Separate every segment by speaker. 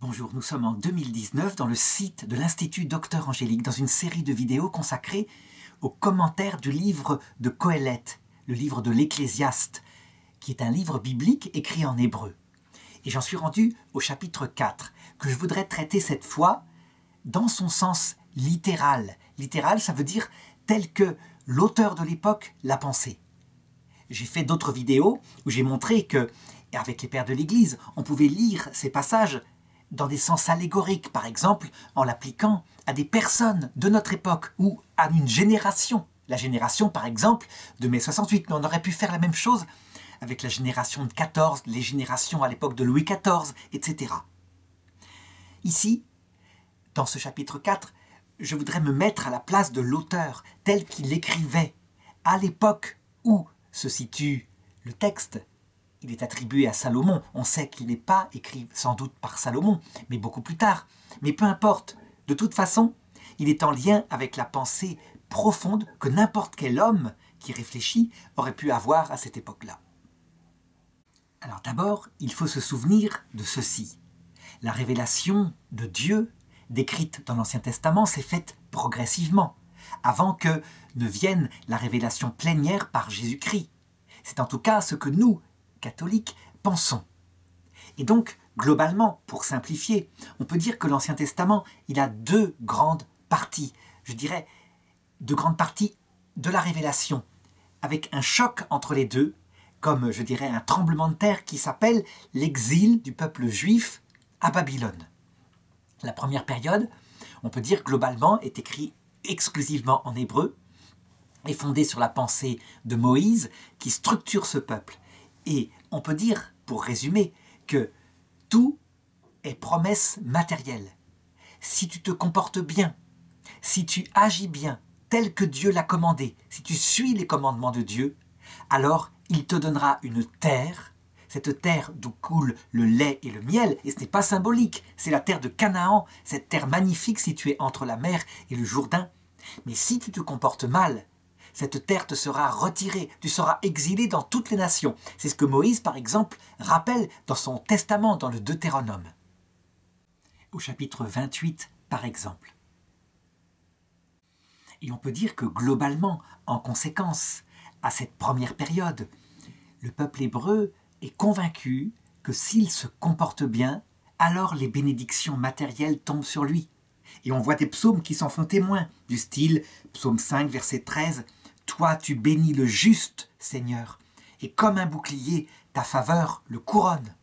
Speaker 1: Bonjour, nous sommes en 2019 dans le site de l'Institut Docteur Angélique, dans une série de vidéos consacrées aux commentaires du livre de Qoheleth, le livre de l'Ecclésiaste, qui est un livre biblique écrit en hébreu. Et j'en suis rendu au chapitre 4, que je voudrais traiter cette fois dans son sens littéral. Littéral, ça veut dire tel que l'auteur de l'époque l'a pensé. J'ai fait d'autres vidéos où j'ai montré que, avec les pères de l'Église, on pouvait lire ces passages dans des sens allégoriques, par exemple en l'appliquant à des personnes de notre époque ou à une génération. La génération, par exemple, de mai 68, mais on aurait pu faire la même chose avec la génération de 14, les générations à l'époque de Louis XIV, etc. Ici, dans ce chapitre 4, je voudrais me mettre à la place de l'auteur tel qu'il écrivait à l'époque où se situe le texte. Il est attribué à Salomon. On sait qu'il n'est pas écrit sans doute par Salomon, mais beaucoup plus tard. Mais peu importe. De toute façon, il est en lien avec la pensée profonde que n'importe quel homme qui réfléchit aurait pu avoir à cette époque-là. Alors d'abord, il faut se souvenir de ceci. La révélation de Dieu, décrite dans l'Ancien Testament, s'est faite progressivement, avant que ne vienne la révélation plénière par Jésus-Christ. C'est en tout cas ce que nous, catholiques, pensons. Et donc, globalement, pour simplifier, on peut dire que l'Ancien Testament, il a deux grandes parties, je dirais, deux grandes parties de la révélation, avec un choc entre les deux, comme, je dirais, un tremblement de terre qui s'appelle l'exil du peuple juif à Babylone. La première période, on peut dire globalement, est écrite exclusivement en hébreu, est fondée sur la pensée de Moïse qui structure ce peuple. Et on peut dire, pour résumer, que tout est promesse matérielle. Si tu te comportes bien, si tu agis bien, tel que Dieu l'a commandé, si tu suis les commandements de Dieu, alors il te donnera une terre, cette terre d'où coule le lait et le miel, et ce n'est pas symbolique, c'est la terre de Canaan, cette terre magnifique située entre la mer et le Jourdain. Mais si tu te comportes mal, cette terre te sera retirée, tu seras exilé dans toutes les nations. C'est ce que Moïse, par exemple, rappelle dans son testament, dans le Deutéronome. Au chapitre 28, par exemple. Et on peut dire que globalement, en conséquence, à cette première période, le peuple hébreu est convaincu que s'il se comporte bien, alors les bénédictions matérielles tombent sur lui. Et on voit des psaumes qui s'en font témoin, du style psaume 5, verset 13, « Toi tu bénis le juste, Seigneur, et comme un bouclier, ta faveur le couronne. »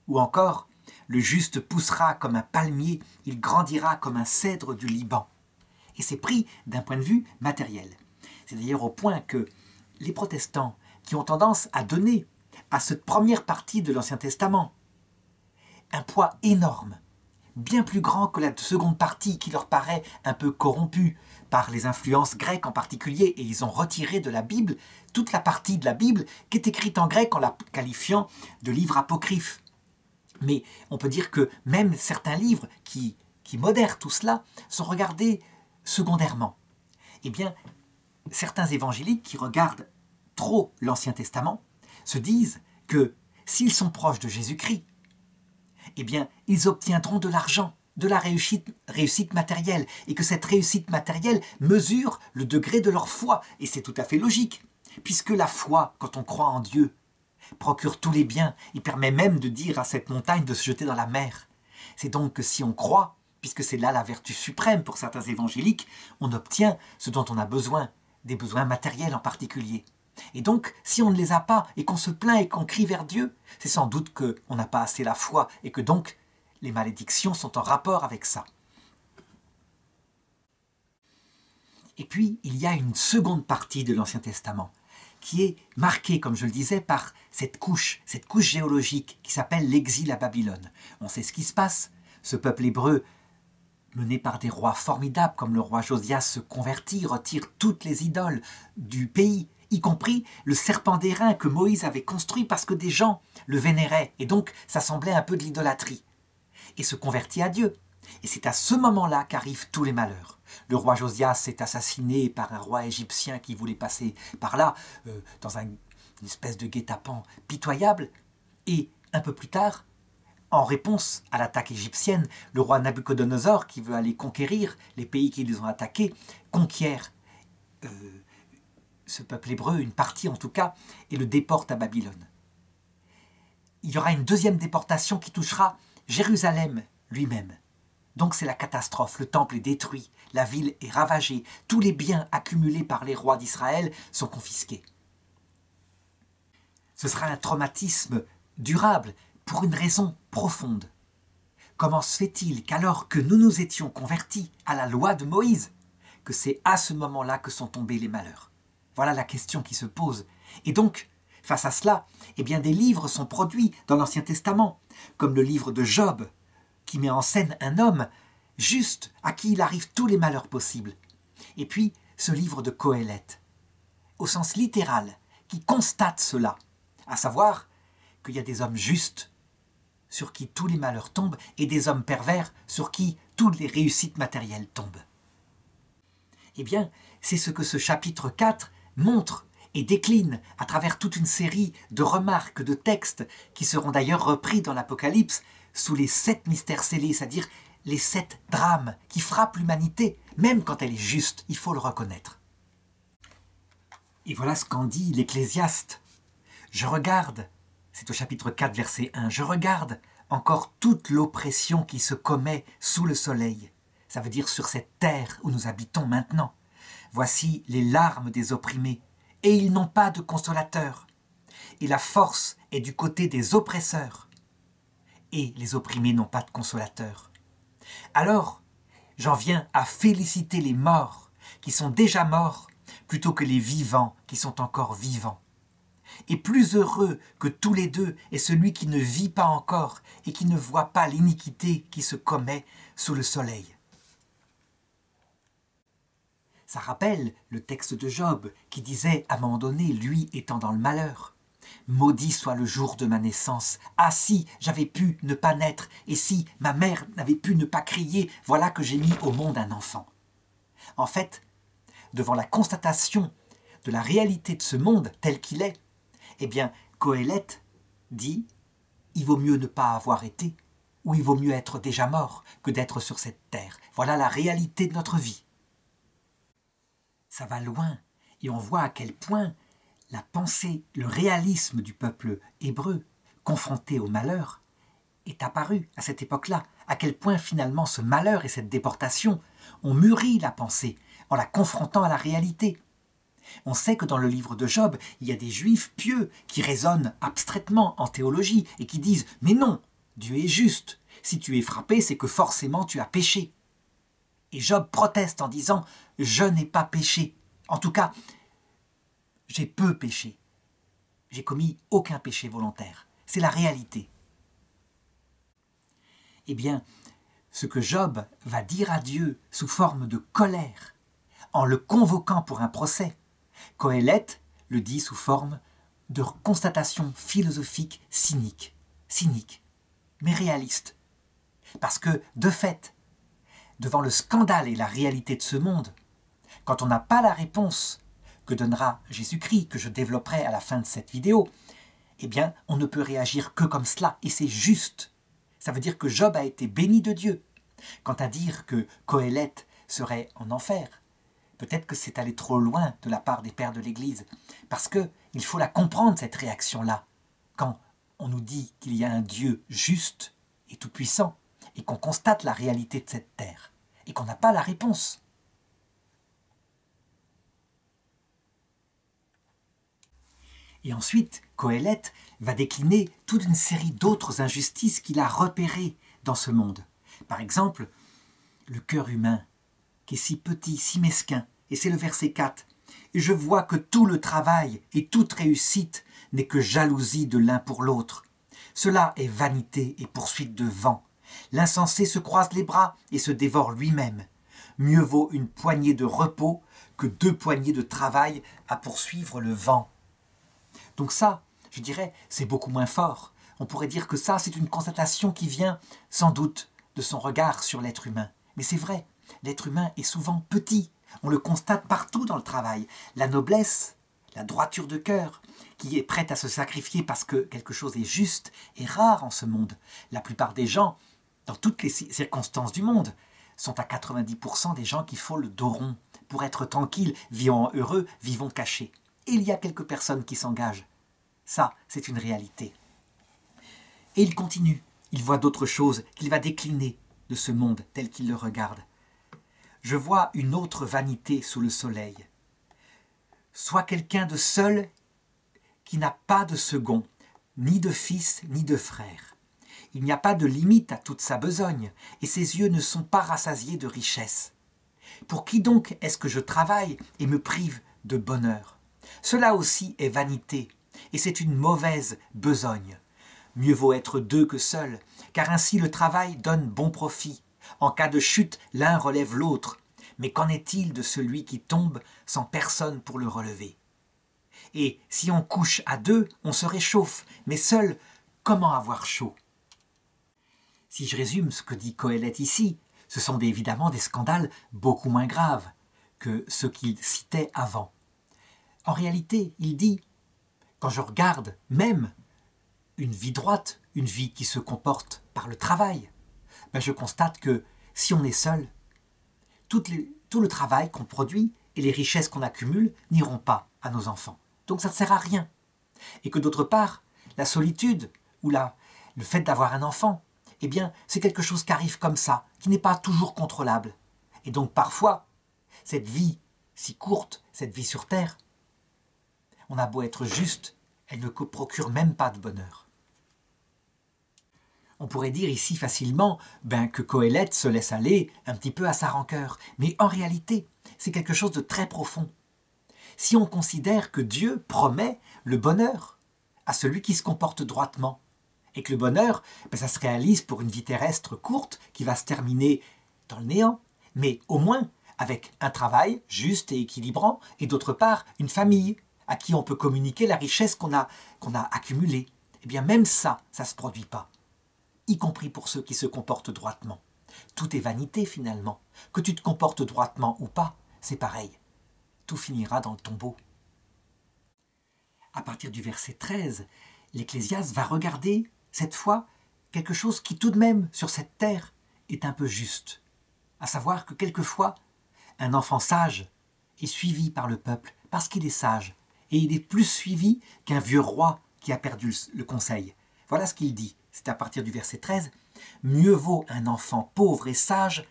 Speaker 1: Ou encore, « Le juste poussera comme un palmier, il grandira comme un cèdre du Liban. » Et c'est pris d'un point de vue matériel. C'est d'ailleurs au point que les protestants, qui ont tendance à donner à cette première partie de l'Ancien Testament un poids énorme, bien plus grand que la seconde partie qui leur paraît un peu corrompue par les influences grecques en particulier, et ils ont retiré de la Bible toute la partie de la Bible qui est écrite en grec en la qualifiant de livre apocryphe. Mais on peut dire que même certains livres qui modèrent tout cela sont regardés secondairement. Eh bien, certains évangéliques qui regardent trop l'Ancien Testament se disent que s'ils sont proches de Jésus-Christ, eh bien, ils obtiendront de l'argent, de la réussite matérielle, et que cette réussite matérielle mesure le degré de leur foi. Et c'est tout à fait logique, puisque la foi, quand on croit en Dieu, procure tous les biens. Il permet même de dire à cette montagne de se jeter dans la mer. C'est donc que si on croit, puisque c'est là la vertu suprême pour certains évangéliques, on obtient ce dont on a besoin, des besoins matériels en particulier. Et donc, si on ne les a pas et qu'on se plaint et qu'on crie vers Dieu, c'est sans doute qu'on n'a pas assez la foi et que donc les malédictions sont en rapport avec ça. Et puis, il y a une seconde partie de l'Ancien Testament qui est marquée, comme je le disais, par cette couche géologique qui s'appelle l'exil à Babylone. On sait ce qui se passe. Ce peuple hébreu, mené par des rois formidables comme le roi Josias, se convertit, retire toutes les idoles du pays, y compris le serpent d'airain que Moïse avait construit parce que des gens le vénéraient, et donc ça semblait un peu de l'idolâtrie, et se convertit à Dieu. Et c'est à ce moment-là qu'arrivent tous les malheurs. Le roi Josias est assassiné par un roi égyptien qui voulait passer par là, dans une espèce de guet-apens pitoyable, et un peu plus tard, En réponse à l'attaque égyptienne, le roi Nabuchodonosor, qui veut aller conquérir les pays qui les ont attaqués, conquiert ce peuple hébreu, une partie en tout cas, et le déporte à Babylone. Il y aura une deuxième déportation qui touchera Jérusalem lui-même. Donc c'est la catastrophe, le temple est détruit, la ville est ravagée, tous les biens accumulés par les rois d'Israël sont confisqués. Ce sera un traumatisme durable pour une raison profonde. Comment se fait-il qu'alors que nous nous étions convertis à la loi de Moïse, que c'est à ce moment-là que sont tombés les malheurs? Voilà la question qui se pose. Et donc, face à cela, eh bien, des livres sont produits dans l'Ancien Testament, comme le livre de Job, qui met en scène un homme juste à qui il arrive tous les malheurs possibles. Et puis, ce livre de Qoéleth, au sens littéral, qui constate cela, à savoir qu'il y a des hommes justes sur qui tous les malheurs tombent et des hommes pervers sur qui toutes les réussites matérielles tombent. Eh bien, c'est ce que ce chapitre 4 montre et décline à travers toute une série de remarques, de textes qui seront d'ailleurs repris dans l'Apocalypse sous les 7 mystères scellés, c'est-à-dire les 7 drames qui frappent l'humanité, même quand elle est juste, il faut le reconnaître. Et voilà ce qu'en dit l'Ecclésiaste. Je regarde, c'est au chapitre 4, verset 1, je regarde encore toute l'oppression qui se commet sous le soleil. Ça veut dire sur cette terre où nous habitons maintenant. Voici les larmes des opprimés, et ils n'ont pas de consolateur. Et la force est du côté des oppresseurs, et les opprimés n'ont pas de consolateur. Alors, j'en viens à féliciter les morts, qui sont déjà morts, plutôt que les vivants, qui sont encore vivants. Et plus heureux que tous les deux est celui qui ne vit pas encore et qui ne voit pas l'iniquité qui se commet sous le soleil. Ça rappelle le texte de Job qui disait à un moment donné, lui étant dans le malheur, « Maudit soit le jour de ma naissance. Ah si j'avais pu ne pas naître, et si ma mère n'avait pu ne pas crier, voilà que j'ai mis au monde un enfant. » En fait, devant la constatation de la réalité de ce monde tel qu'il est, eh bien, Qoéleth dit « Il vaut mieux ne pas avoir été, ou il vaut mieux être déjà mort que d'être sur cette terre. » Voilà la réalité de notre vie. Ça va loin, et on voit à quel point la pensée, le réalisme du peuple hébreu, confronté au malheur, est apparu à cette époque-là. À quel point finalement ce malheur et cette déportation ont mûri la pensée en la confrontant à la réalité. On sait que dans le livre de Job, il y a des juifs pieux qui raisonnent abstraitement en théologie et qui disent « Mais non, Dieu est juste. Si tu es frappé, c'est que forcément tu as péché. » Et Job proteste en disant « Je n'ai pas péché. En tout cas, j'ai peu péché. J'ai commis aucun péché volontaire. » C'est la réalité. Eh bien, ce que Job va dire à Dieu sous forme de colère, en le convoquant pour un procès, Qoéleth le dit sous forme de constatation philosophique cynique, mais réaliste. Parce que, de fait, devant le scandale et la réalité de ce monde, quand on n'a pas la réponse que donnera Jésus-Christ, que je développerai à la fin de cette vidéo, eh bien, on ne peut réagir que comme cela, et c'est juste. Ça veut dire que Job a été béni de Dieu. Quant à dire que Qoéleth serait en enfer, peut-être que c'est aller trop loin de la part des pères de l'Église, parce qu'il faut la comprendre, cette réaction-là, quand on nous dit qu'il y a un Dieu juste et tout-puissant, et qu'on constate la réalité de cette terre, et qu'on n'a pas la réponse. Et ensuite, Qoéleth va décliner toute une série d'autres injustices qu'il a repérées dans ce monde. Par exemple, le cœur humain, qui est si petit, si mesquin. Et c'est le verset 4. « Et je vois que tout le travail et toute réussite n'est que jalousie de l'un pour l'autre. Cela est vanité et poursuite de vent. L'insensé se croise les bras et se dévore lui-même. Mieux vaut une poignée de repos que 2 poignées de travail à poursuivre le vent. » Donc ça, je dirais, c'est beaucoup moins fort. On pourrait dire que ça, c'est une constatation qui vient, sans doute, de son regard sur l'être humain. Mais c'est vrai, l'être humain est souvent petit. On le constate partout dans le travail. La noblesse, la droiture de cœur, qui est prête à se sacrifier parce que quelque chose est juste, est rare en ce monde. La plupart des gens, dans toutes les circonstances du monde, sont à 90% des gens qui font le dos rond. Pour être tranquilles, vivons heureux, vivons cachés. Et il y a quelques personnes qui s'engagent. Ça, c'est une réalité. Et il continue. Il voit d'autres choses qu'il va décliner de ce monde tel qu'il le regarde. Je vois une autre vanité sous le soleil. Sois quelqu'un de seul qui n'a pas de second, ni de fils, ni de frère. Il n'y a pas de limite à toute sa besogne, et ses yeux ne sont pas rassasiés de richesse. Pour qui donc est-ce que je travaille et me prive de bonheur? Cela aussi est vanité, et c'est une mauvaise besogne. Mieux vaut être deux que seul, car ainsi le travail donne bon profit. En cas de chute, l'un relève l'autre. Mais qu'en est-il de celui qui tombe sans personne pour le relever? Et si on couche à deux, on se réchauffe, mais seul, comment avoir chaud? Si je résume ce que dit Qoheleth ici, ce sont évidemment des scandales beaucoup moins graves que ceux qu'il citait avant. En réalité, il dit, quand je regarde même une vie droite, une vie qui se comporte par le travail, je constate que si on est seul, tout le travail qu'on produit et les richesses qu'on accumule n'iront pas à nos enfants. Donc ça ne sert à rien. Et que d'autre part, la solitude ou le fait d'avoir un enfant, eh bien, c'est quelque chose qui arrive comme ça, qui n'est pas toujours contrôlable. Et donc parfois, cette vie si courte, cette vie sur Terre, on a beau être juste, elle ne procure même pas de bonheur. On pourrait dire ici facilement que Qoheleth se laisse aller un petit peu à sa rancœur, mais en réalité, c'est quelque chose de très profond. Si on considère que Dieu promet le bonheur à celui qui se comporte droitement, et que le bonheur, ça se réalise pour une vie terrestre courte qui va se terminer dans le néant, mais au moins avec un travail juste et équilibrant, et d'autre part une famille à qui on peut communiquer la richesse qu'on a accumulée. Eh bien même ça ne se produit pas, y compris pour ceux qui se comportent droitement. Tout est vanité finalement. Que tu te comportes droitement ou pas, c'est pareil. Tout finira dans le tombeau. À partir du verset 13, l'Ecclésiaste va regarder, cette fois, quelque chose qui tout de même, sur cette terre, est un peu juste. À savoir que quelquefois, un enfant sage est suivi par le peuple parce qu'il est sage, et il est plus suivi qu'un vieux roi qui a perdu le conseil. Voilà ce qu'il dit, c'est à partir du verset 13. « Mieux vaut un enfant pauvre et sage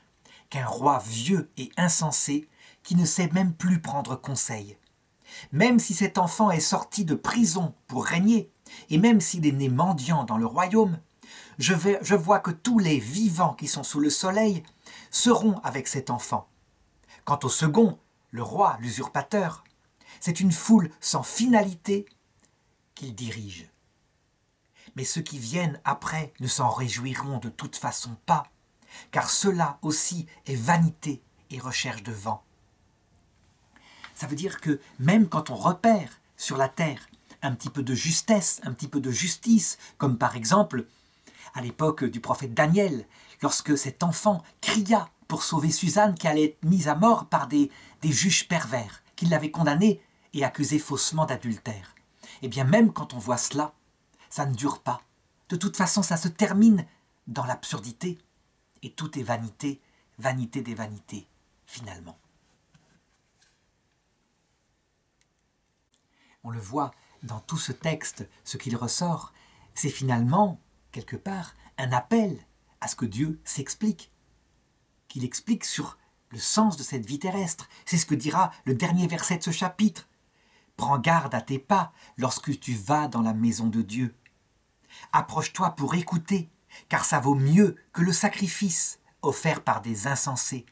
Speaker 1: qu'un roi vieux et insensé qui ne sait même plus prendre conseil. Même si cet enfant est sorti de prison pour régner, et même s'il est né mendiant dans le royaume, je vois que tous les vivants qui sont sous le soleil seront avec cet enfant. Quant au second, le roi, l'usurpateur, c'est une foule sans finalité qu'il dirige. Mais ceux qui viennent après ne s'en réjouiront de toute façon pas, car cela aussi est vanité et recherche de vent. » Ça veut dire que même quand on repère sur la terre un petit peu de justesse, un petit peu de justice, comme par exemple à l'époque du prophète Daniel, lorsque cet enfant cria pour sauver Suzanne qui allait être mise à mort par des juges pervers, qui l'avaient condamnée et accusée faussement d'adultère. Eh bien même quand on voit cela, ça ne dure pas. De toute façon, ça se termine dans l'absurdité. Et tout est vanité, vanité des vanités, finalement. On le voit dans tout ce texte, ce qu'il ressort, c'est finalement, quelque part, un appel à ce que Dieu s'explique. Qu'il explique sur le sens de cette vie terrestre. C'est ce que dira le dernier verset de ce chapitre. « Prends garde à tes pas lorsque tu vas dans la maison de Dieu. Approche-toi pour écouter, car ça vaut mieux que le sacrifice offert par des insensés.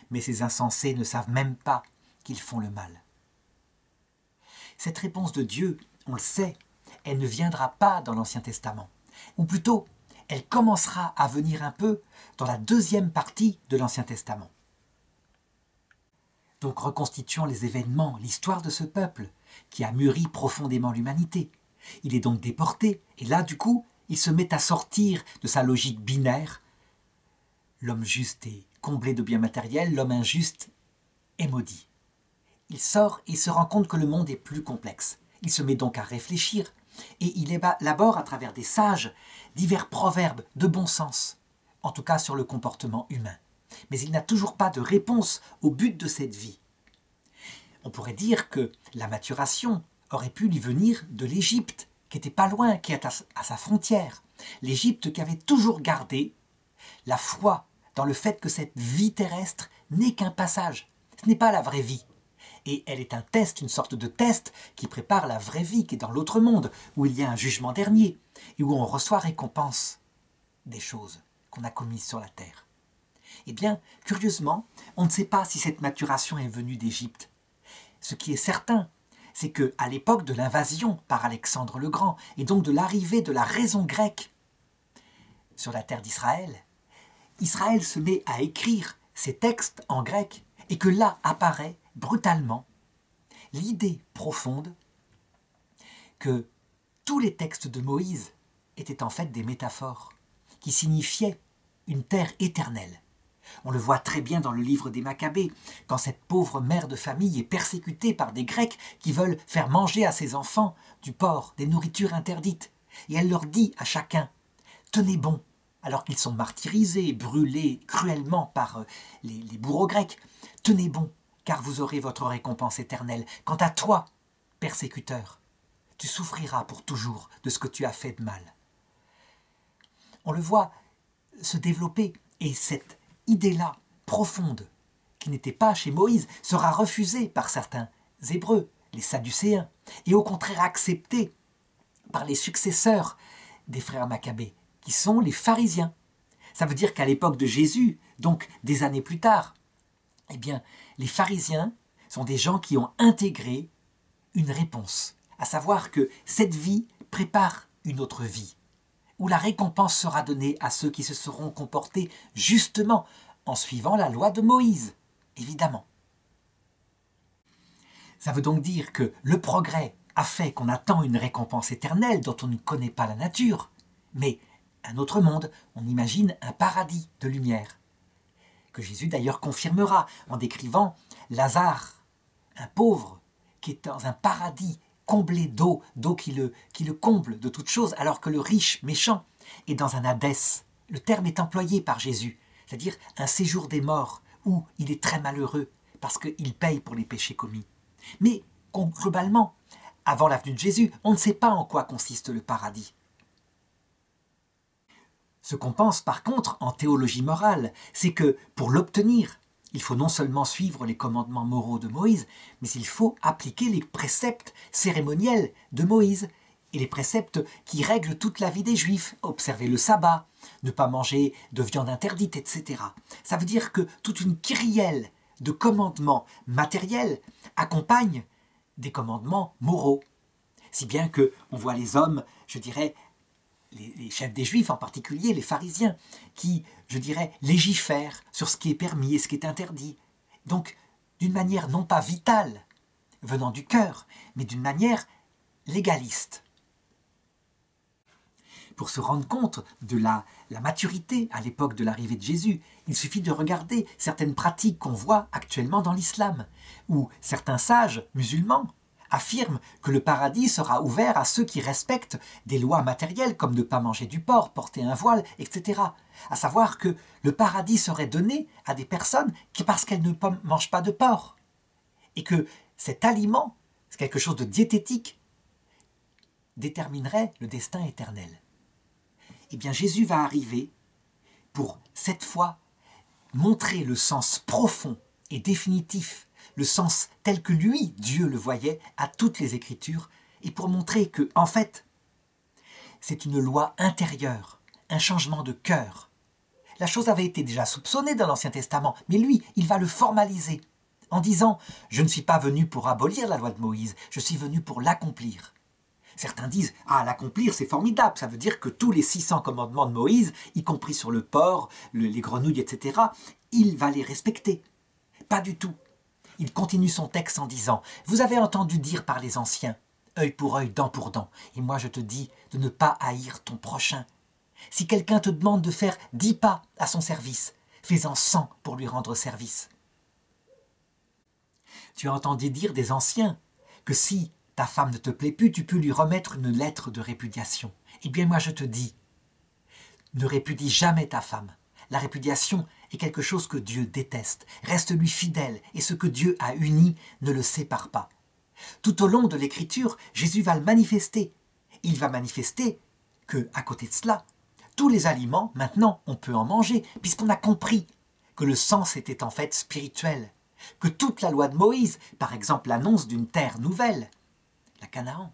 Speaker 1: Mais ces insensés ne savent même pas qu'ils font le mal. » Cette réponse de Dieu, on le sait, elle ne viendra pas dans l'Ancien Testament. Ou plutôt, elle commencera à venir un peu dans la deuxième partie de l'Ancien Testament. Donc reconstituons les événements, l'histoire de ce peuple qui a mûri profondément l'humanité. Il est donc déporté, et là du coup, il se met à sortir de sa logique binaire. L'homme juste est comblé de biens matériels, l'homme injuste est maudit. il sort et se rend compte que le monde est plus complexe. Il se met donc à réfléchir et il élabore à travers des sages divers proverbes de bon sens, en tout cas sur le comportement humain. Mais il n'a toujours pas de réponse au but de cette vie. On pourrait dire que la maturation aurait pu lui venir de l'Égypte, qui n'était pas loin, qui est à sa frontière. L'Égypte qui avait toujours gardé la foi dans le fait que cette vie terrestre n'est qu'un passage. Ce n'est pas la vraie vie. Et elle est un test, une sorte de test qui prépare la vraie vie, qui est dans l'autre monde, où il y a un jugement dernier, et où on reçoit récompense des choses qu'on a commises sur la terre. Eh bien, curieusement, on ne sait pas si cette maturation est venue d'Égypte. Ce qui est certain, c'est qu'à l'époque de l'invasion par Alexandre le Grand, et donc de l'arrivée de la raison grecque sur la terre d'Israël, Israël se met à écrire ses textes en grec, et que là apparaît brutalement l'idée profonde que tous les textes de Moïse étaient en fait des métaphores qui signifiaient une terre éternelle. On le voit très bien dans le livre des Maccabées, quand cette pauvre mère de famille est persécutée par des Grecs qui veulent faire manger à ses enfants du porc, des nourritures interdites. Et elle leur dit à chacun « Tenez bon !» alors qu'ils sont martyrisés, brûlés cruellement par les bourreaux grecs. « Tenez bon, car vous aurez votre récompense éternelle. Quant à toi, persécuteur, tu souffriras pour toujours de ce que tu as fait de mal. » On le voit se développer, et cette idée-là, profonde, qui n'était pas chez Moïse, sera refusée par certains Hébreux, les Sadducéens, et au contraire acceptée par les successeurs des frères Maccabées, qui sont les pharisiens. Ça veut dire qu'à l'époque de Jésus, donc des années plus tard, eh bien, les pharisiens sont des gens qui ont intégré une réponse, à savoir que cette vie prépare une autre vie, où la récompense sera donnée à ceux qui se seront comportés justement en suivant la loi de Moïse, évidemment. Ça veut donc dire que le progrès a fait qu'on attend une récompense éternelle dont on ne connaît pas la nature, mais un autre monde, on imagine un paradis de lumière, que Jésus d'ailleurs confirmera en décrivant Lazare, un pauvre, qui est dans un paradis comblé d'eau qui le comble de toutes choses, alors que le riche méchant est dans un Hadès. Le terme est employé par Jésus, c'est-à-dire un séjour des morts, où il est très malheureux, parce qu'il paye pour les péchés commis. Mais globalement, avant la venue de Jésus, on ne sait pas en quoi consiste le paradis. Ce qu'on pense par contre en théologie morale, c'est que pour l'obtenir, il faut non seulement suivre les commandements moraux de Moïse, mais il faut appliquer les préceptes cérémoniels de Moïse et les préceptes qui règlent toute la vie des Juifs, observer le sabbat, ne pas manger de viande interdite, etc. Ça veut dire que toute une kyrielle de commandements matériels accompagne des commandements moraux. Si bien qu'on voit les hommes, je dirais, les chefs des Juifs en particulier, les pharisiens, qui, je dirais, légifèrent sur ce qui est permis et ce qui est interdit. Donc, d'une manière non pas vitale, venant du cœur, mais d'une manière légaliste. Pour se rendre compte de la maturité à l'époque de l'arrivée de Jésus, il suffit de regarder certaines pratiques qu'on voit actuellement dans l'islam, où certains sages musulmans affirme que le paradis sera ouvert à ceux qui respectent des lois matérielles comme ne pas manger du porc, porter un voile, etc. À savoir que le paradis serait donné à des personnes qui, parce qu'elles ne mangent pas de porc, et que cet aliment, c'est quelque chose de diététique, déterminerait le destin éternel. Eh bien, Jésus va arriver pour, cette fois, montrer le sens profond et définitif, le sens tel que lui, Dieu, le voyait à toutes les Écritures, et pour montrer que, en fait, c'est une loi intérieure, un changement de cœur. La chose avait été déjà soupçonnée dans l'Ancien Testament, mais lui, il va le formaliser, en disant « Je ne suis pas venu pour abolir la loi de Moïse, je suis venu pour l'accomplir ». Certains disent « Ah, l'accomplir, c'est formidable, ça veut dire que tous les 600 commandements de Moïse, y compris sur le porc, les grenouilles, etc., il va les respecter. » Pas du tout. Il continue son texte en disant « Vous avez entendu dire par les anciens, œil pour œil, dent pour dent, et moi je te dis de ne pas haïr ton prochain. Si quelqu'un te demande de faire 10 pas à son service, fais-en 100 pour lui rendre service. » Tu as entendu dire des anciens que si ta femme ne te plaît plus, tu peux lui remettre une lettre de répudiation. Eh bien moi je te dis, ne répudie jamais ta femme. La répudiation est quelque chose que Dieu déteste. Reste-lui fidèle et ce que Dieu a uni ne le sépare pas. Tout au long de l'Écriture, Jésus va le manifester. Il va manifester que, à côté de cela, tous les aliments, maintenant, on peut en manger, puisqu'on a compris que le sens était en fait spirituel, que toute la loi de Moïse, par exemple l'annonce d'une terre nouvelle, la Canaan,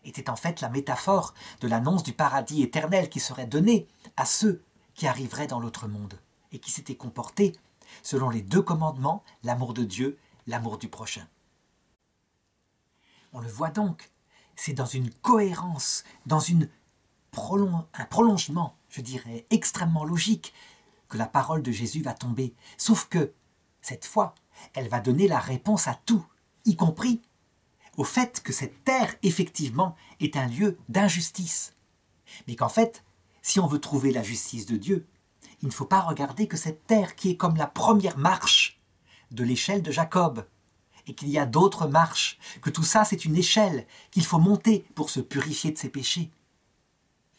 Speaker 1: était en fait la métaphore de l'annonce du paradis éternel qui serait donné à ceux qui arriveraient dans l'autre monde et qui s'étaient comportés selon les 2 commandements, l'amour de Dieu, l'amour du prochain. On le voit donc, c'est dans une cohérence, dans un prolongement, je dirais, extrêmement logique que la parole de Jésus va tomber. Sauf que, cette fois, elle va donner la réponse à tout, y compris au fait que cette terre, effectivement, est un lieu d'injustice. Mais qu'en fait, si on veut trouver la justice de Dieu, il ne faut pas regarder que cette terre qui est comme la première marche de l'échelle de Jacob, et qu'il y a d'autres marches, que tout ça c'est une échelle qu'il faut monter pour se purifier de ses péchés.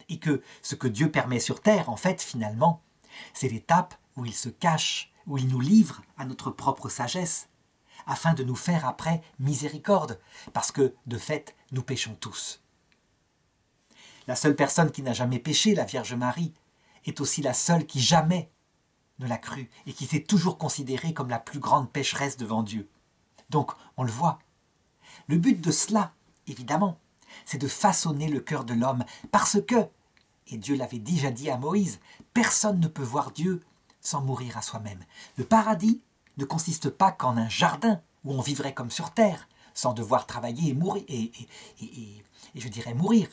Speaker 1: Et que ce que Dieu permet sur terre, en fait, finalement, c'est l'étape où il se cache, où il nous livre à notre propre sagesse, afin de nous faire après miséricorde, parce que, de fait, nous péchons tous. La seule personne qui n'a jamais péché, la Vierge Marie, est aussi la seule qui jamais ne l'a cru, et qui s'est toujours considérée comme la plus grande pécheresse devant Dieu. Donc, on le voit. Le but de cela, évidemment, c'est de façonner le cœur de l'homme, parce que, et Dieu l'avait déjà dit à Moïse, personne ne peut voir Dieu sans mourir à soi-même. Le paradis ne consiste pas qu'en un jardin où on vivrait comme sur terre, sans devoir travailler et mourir, et je dirais mourir.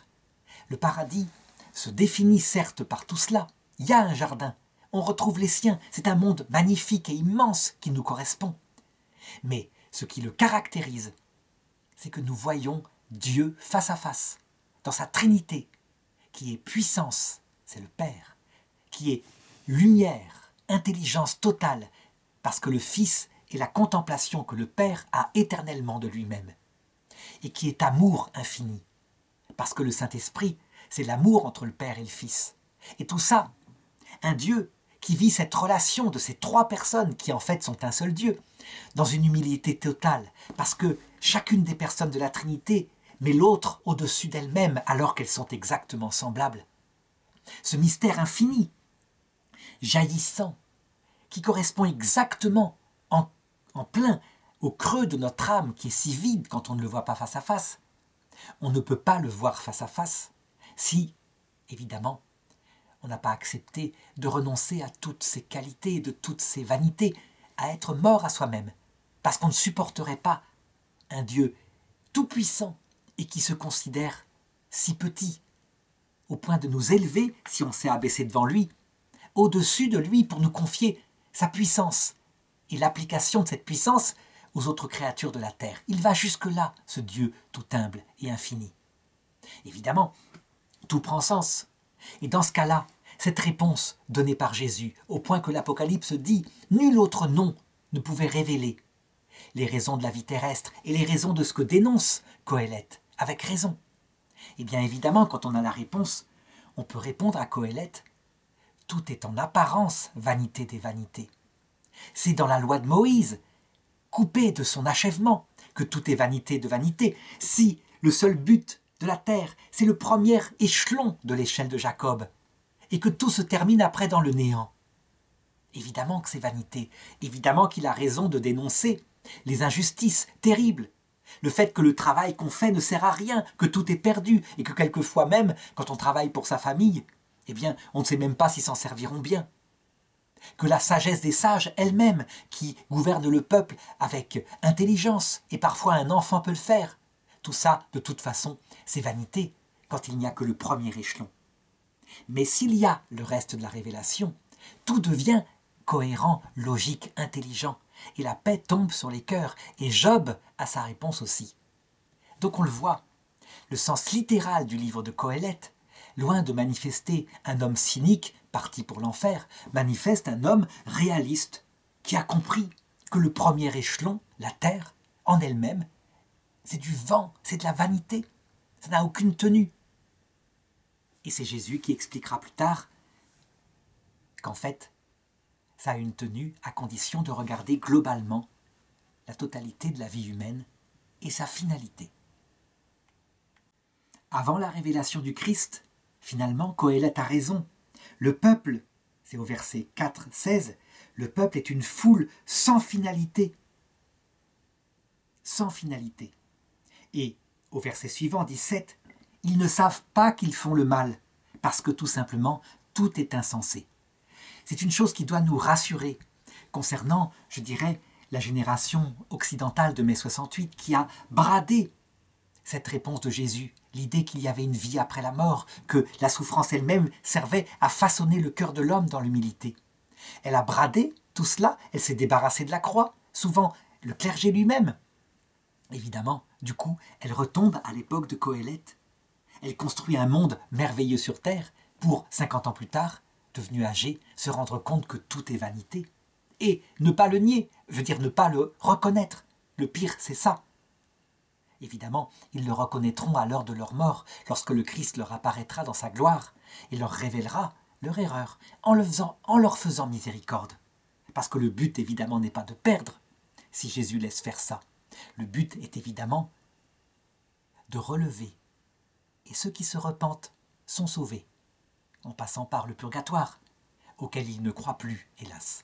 Speaker 1: Le paradis se définit certes par tout cela. Il y a un jardin, on retrouve les siens, c'est un monde magnifique et immense qui nous correspond. Mais ce qui le caractérise, c'est que nous voyons Dieu face à face, dans sa Trinité, qui est puissance, c'est le Père, qui est lumière, intelligence totale, parce que le Fils est la contemplation que le Père a éternellement de lui-même, et qui est amour infini, parce que le Saint-Esprit, c'est l'amour entre le Père et le Fils. Et tout ça, un Dieu qui vit cette relation de ces 3 personnes qui en fait sont un seul Dieu, dans une humilité totale, parce que chacune des personnes de la Trinité met l'autre au-dessus d'elle-même alors qu'elles sont exactement semblables. Ce mystère infini, jaillissant, qui correspond exactement en plein au creux de notre âme qui est si vide quand on ne le voit pas face à face, on ne peut pas le voir face à face si, évidemment, on n'a pas accepté de renoncer à toutes ses qualités, de toutes ses vanités, à être mort à soi-même, parce qu'on ne supporterait pas un Dieu tout-puissant et qui se considère si petit, au point de nous élever, si on s'est abaissé devant lui, au-dessus de lui pour nous confier sa puissance et l'application de cette puissance aux autres créatures de la terre. Il va jusque-là, ce Dieu tout humble et infini. Évidemment, tout prend sens. Et dans ce cas-là, cette réponse donnée par Jésus, au point que l'Apocalypse dit « Nul autre nom ne pouvait révéler les raisons de la vie terrestre et les raisons de ce que dénonce Qoheleth, avec raison. » Eh bien évidemment, quand on a la réponse, on peut répondre à Qoheleth « Tout est en apparence vanité des vanités. » C'est dans la loi de Moïse, coupée de son achèvement, que tout est vanité de vanité. Si le seul but de la terre, c'est le premier échelon de l'échelle de Jacob, et que tout se termine après dans le néant. Évidemment que c'est vanité, évidemment qu'il a raison de dénoncer les injustices terribles, le fait que le travail qu'on fait ne sert à rien, que tout est perdu, et que quelquefois même, quand on travaille pour sa famille, eh bien, on ne sait même pas s'ils s'en serviront bien. Que la sagesse des sages elle-même, qui gouverne le peuple avec intelligence, et parfois un enfant peut le faire, tout ça, de toute façon, c'est vanité, quand il n'y a que le premier échelon. Mais s'il y a le reste de la révélation, tout devient cohérent, logique, intelligent, et la paix tombe sur les cœurs, et Job a sa réponse aussi. Donc on le voit, le sens littéral du livre de Qoheleth, loin de manifester un homme cynique, parti pour l'enfer, manifeste un homme réaliste, qui a compris que le premier échelon, la terre, en elle-même, c'est du vent, c'est de la vanité. Ça n'a aucune tenue. Et c'est Jésus qui expliquera plus tard qu'en fait, ça a une tenue à condition de regarder globalement la totalité de la vie humaine et sa finalité. Avant la révélation du Christ, finalement, Qoéleth a raison. Le peuple, c'est au verset 4, 16, le peuple est une foule sans finalité. Sans finalité. Et au verset suivant, 17, ils ne savent pas qu'ils font le mal, parce que tout simplement, tout est insensé. C'est une chose qui doit nous rassurer concernant, je dirais, la génération occidentale de mai 68 qui a bradé cette réponse de Jésus, l'idée qu'il y avait une vie après la mort, que la souffrance elle-même servait à façonner le cœur de l'homme dans l'humilité. Elle a bradé tout cela, elle s'est débarrassée de la croix, souvent le clergé lui-même. Évidemment, du coup, elle retombe à l'époque de Qoéleth. Elle construit un monde merveilleux sur terre pour, 50 ans plus tard, devenu âgé, se rendre compte que tout est vanité. Et ne pas le nier, veut dire ne pas le reconnaître. Le pire, c'est ça. Évidemment, ils le reconnaîtront à l'heure de leur mort, lorsque le Christ leur apparaîtra dans sa gloire et leur révélera leur erreur en leur faisant miséricorde. Parce que le but, évidemment, n'est pas de perdre, si Jésus laisse faire ça. Le but est évidemment de relever. Et ceux qui se repentent sont sauvés, en passant par le purgatoire, auquel ils ne croient plus, hélas.